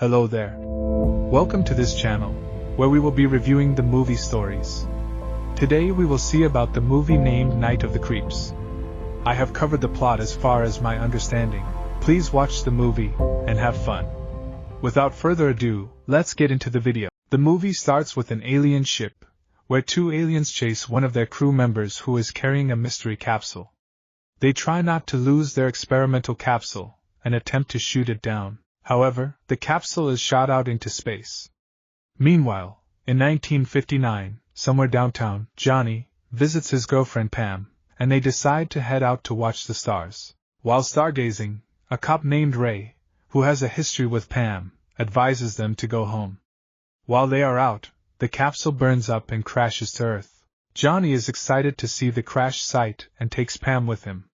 Hello there. Welcome to this channel, where we will be reviewing the movie stories. Today we will see about the movie named Night of the Creeps. I have covered the plot as far as my understanding. Please watch the movie, and have fun. Without further ado, let's get into the video. The movie starts with an alien ship, where two aliens chase one of their crew members who is carrying a mystery capsule. They try not to lose their experimental capsule, and attempt to shoot it down. However, the capsule is shot out into space. Meanwhile, in 1959, somewhere downtown, Johnny visits his girlfriend Pam, and they decide to head out to watch the stars. While stargazing, a cop named Ray, who has a history with Pam, advises them to go home. While they are out, the capsule burns up and crashes to Earth. Johnny is excited to see the crash site and takes Pam with him.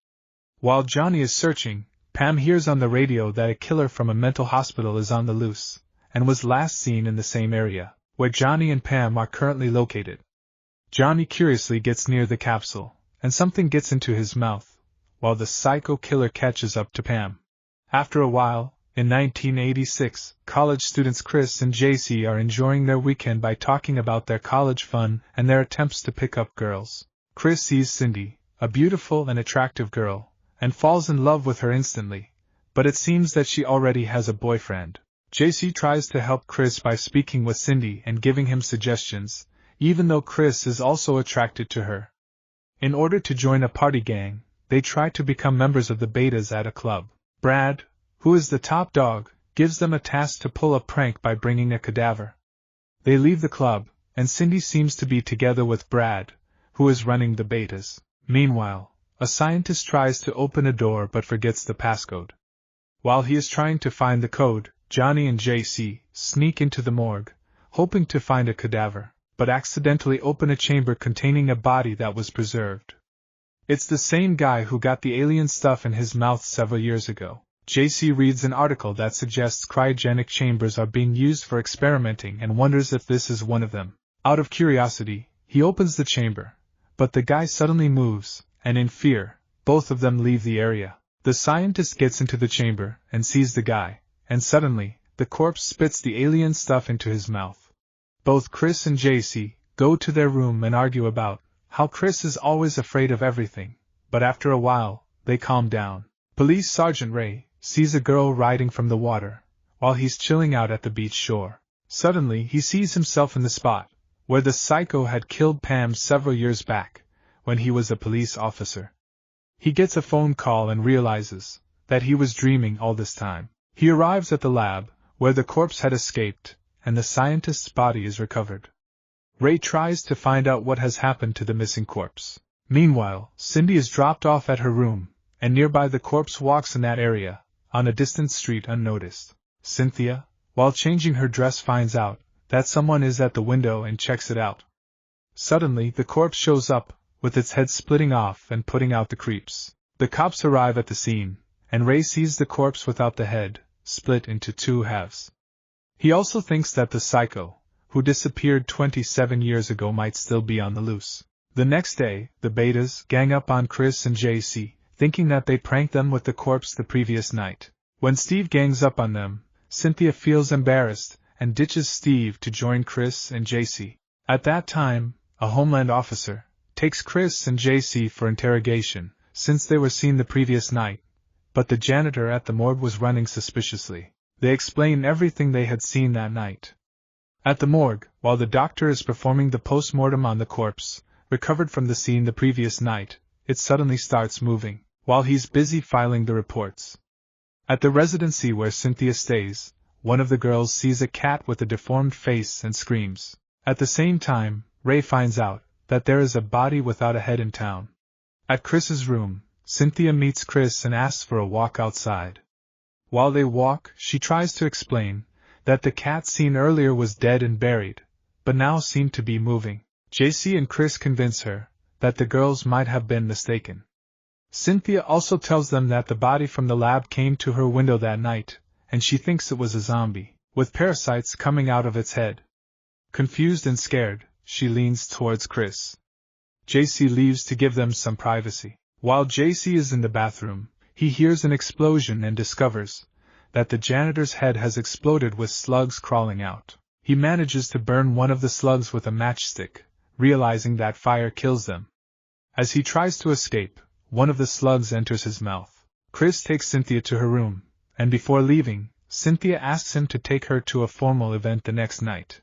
While Johnny is searching, Pam hears on the radio that a killer from a mental hospital is on the loose, and was last seen in the same area, where Johnny and Pam are currently located. Johnny curiously gets near the capsule, and something gets into his mouth, while the psycho killer catches up to Pam. After a while, in 1986, college students Chris and JC are enjoying their weekend by talking about their college fun and their attempts to pick up girls. Chris sees Cindy, a beautiful and attractive girl, and falls in love with her instantly, but it seems that she already has a boyfriend. JC tries to help Chris by speaking with Cindy and giving him suggestions, even though Chris is also attracted to her. In order to join a party gang, they try to become members of the Betas at a club. Brad, who is the top dog, gives them a task to pull a prank by bringing a cadaver. They leave the club, and Cindy seems to be together with Brad, who is running the Betas. Meanwhile, a scientist tries to open a door but forgets the passcode. While he is trying to find the code, Johnny and JC sneak into the morgue, hoping to find a cadaver, but accidentally open a chamber containing a body that was preserved. It's the same guy who got the alien stuff in his mouth several years ago. JC reads an article that suggests cryogenic chambers are being used for experimenting and wonders if this is one of them. Out of curiosity, he opens the chamber, but the guy suddenly moves, and in fear, both of them leave the area. The scientist gets into the chamber and sees the guy, and suddenly, the corpse spits the alien stuff into his mouth. Both Chris and JC go to their room and argue about how Chris is always afraid of everything, but after a while, they calm down. Police Sergeant Ray sees a girl riding from the water, while he's chilling out at the beach shore. Suddenly he sees himself in the spot where the psycho had killed Pam several years back, when he was a police officer. He gets a phone call and realizes that he was dreaming all this time. He arrives at the lab, where the corpse had escaped, and the scientist's body is recovered. Ray tries to find out what has happened to the missing corpse. Meanwhile, Cindy is dropped off at her room, and nearby the corpse walks in that area, on a distant street unnoticed. Cynthia, while changing her dress, finds out that someone is at the window and checks it out. Suddenly the corpse shows up, with its head splitting off and putting out the creeps. The cops arrive at the scene, and Ray sees the corpse without the head, split into two halves. He also thinks that the psycho, who disappeared 27 years ago, might still be on the loose. The next day, the Betas gang up on Chris and JC, thinking that they pranked them with the corpse the previous night. When Steve gangs up on them, Cynthia feels embarrassed and ditches Steve to join Chris and JC. At that time, a Homeland officer takes Chris and JC for interrogation, since they were seen the previous night, but the janitor at the morgue was running suspiciously. They explain everything they had seen that night. At the morgue, while the doctor is performing the post-mortem on the corpse, recovered from the scene the previous night, it suddenly starts moving, while he's busy filing the reports. At the residency where Cynthia stays, one of the girls sees a cat with a deformed face and screams. At the same time, Ray finds out that there is a body without a head in town. At Chris's room, Cynthia meets Chris and asks for a walk outside. While they walk, she tries to explain that the cat seen earlier was dead and buried, but now seemed to be moving. JC and Chris convince her that the girls might have been mistaken. Cynthia also tells them that the body from the lab came to her window that night, and she thinks it was a zombie, with parasites coming out of its head. Confused and scared, she leans towards Chris. JC leaves to give them some privacy. While JC is in the bathroom, he hears an explosion and discovers that the janitor's head has exploded with slugs crawling out. He manages to burn one of the slugs with a matchstick, realizing that fire kills them. As he tries to escape, one of the slugs enters his mouth. Chris takes Cynthia to her room, and before leaving, Cynthia asks him to take her to a formal event the next night.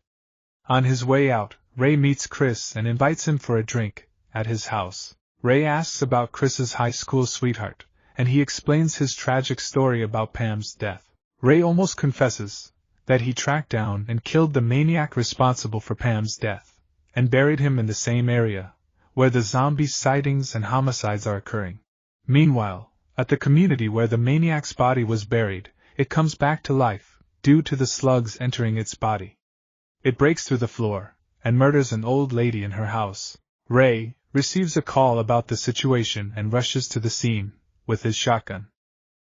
On his way out, Ray meets Chris and invites him for a drink at his house. Ray asks about Chris's high school sweetheart, and he explains his tragic story about Pam's death. Ray almost confesses that he tracked down and killed the maniac responsible for Pam's death, and buried him in the same area where the zombie sightings and homicides are occurring. Meanwhile, at the community where the maniac's body was buried, it comes back to life, due to the slugs entering its body. It breaks through the floor, and murders an old lady in her house. Ray receives a call about the situation and rushes to the scene, with his shotgun.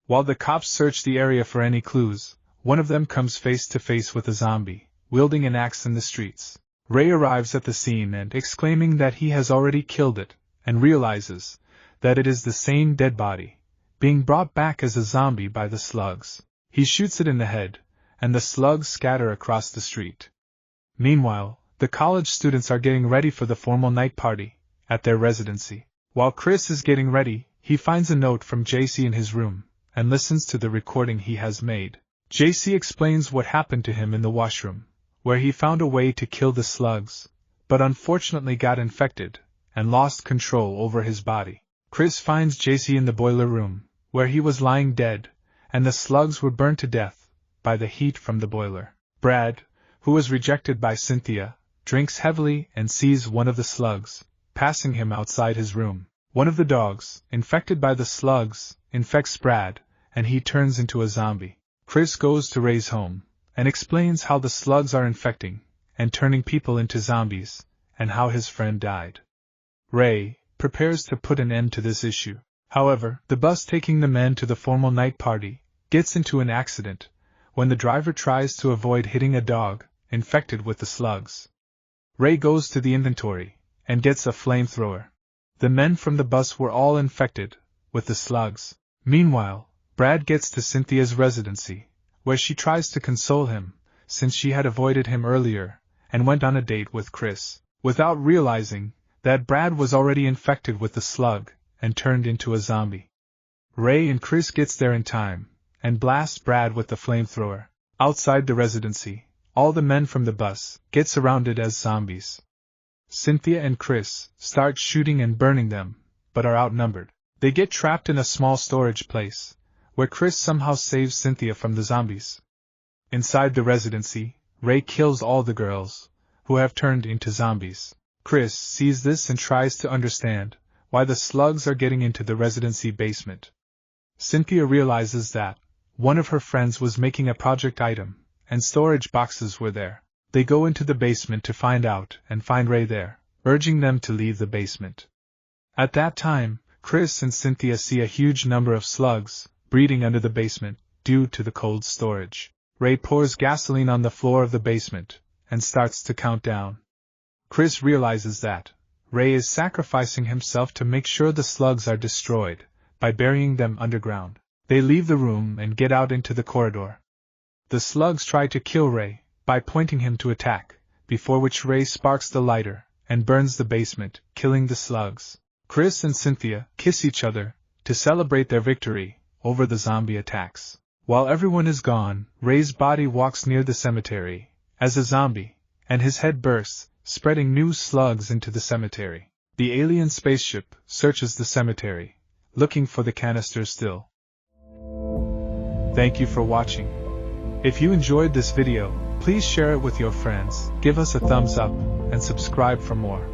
While the cops search the area for any clues, one of them comes face to face with a zombie, wielding an axe in the streets. Ray arrives at the scene and exclaiming that he has already killed it, and realizes that it is the same dead body, being brought back as a zombie by the slugs. He shoots it in the head, and the slugs scatter across the street. Meanwhile, the college students are getting ready for the formal night party at their residency. While Chris is getting ready, he finds a note from JC in his room, and listens to the recording he has made. JC explains what happened to him in the washroom, where he found a way to kill the slugs, but unfortunately got infected, and lost control over his body. Chris finds JC in the boiler room, where he was lying dead, and the slugs were burned to death by the heat from the boiler. Brad, who was rejected by Cynthia, drinks heavily and sees one of the slugs, passing him outside his room. One of the dogs, infected by the slugs, infects Brad, and he turns into a zombie. Chris goes to Ray's home, and explains how the slugs are infecting and turning people into zombies, and how his friend died. Ray prepares to put an end to this issue. However, the bus taking the men to the formal night party gets into an accident when the driver tries to avoid hitting a dog infected with the slugs. Ray goes to the inventory and gets a flamethrower. The men from the bus were all infected with the slugs. Meanwhile, Brad gets to Cynthia's residency, where she tries to console him, since she had avoided him earlier, and went on a date with Chris, without realizing that Brad was already infected with the slug, and turned into a zombie. Ray and Chris gets there in time, and blasts Brad with the flamethrower. Outside the residency, all the men from the bus get surrounded as zombies. Cynthia and Chris start shooting and burning them, but are outnumbered. They get trapped in a small storage place, where Chris somehow saves Cynthia from the zombies. Inside the residency, Ray kills all the girls, who have turned into zombies. Chris sees this and tries to understand why the slugs are getting into the residency basement. Cynthia realizes that one of her friends was making a project item, and storage boxes were there. They go into the basement to find out and find Ray there, urging them to leave the basement. At that time, Chris and Cynthia see a huge number of slugs breeding under the basement due to the cold storage. Ray pours gasoline on the floor of the basement and starts to count down. Chris realizes that Ray is sacrificing himself to make sure the slugs are destroyed by burying them underground. They leave the room and get out into the corridor. The slugs try to kill Ray by pointing him to attack, before which Ray sparks the lighter and burns the basement, killing the slugs. Chris and Cynthia kiss each other to celebrate their victory over the zombie attacks. While everyone is gone, Ray's body walks near the cemetery as a zombie, and his head bursts, spreading new slugs into the cemetery. The alien spaceship searches the cemetery, looking for the canister still. Thank you for watching. If you enjoyed this video, please share it with your friends, give us a thumbs up, and subscribe for more.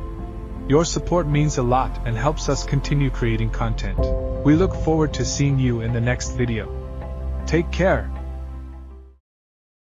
Your support means a lot and helps us continue creating content. We look forward to seeing you in the next video. Take care.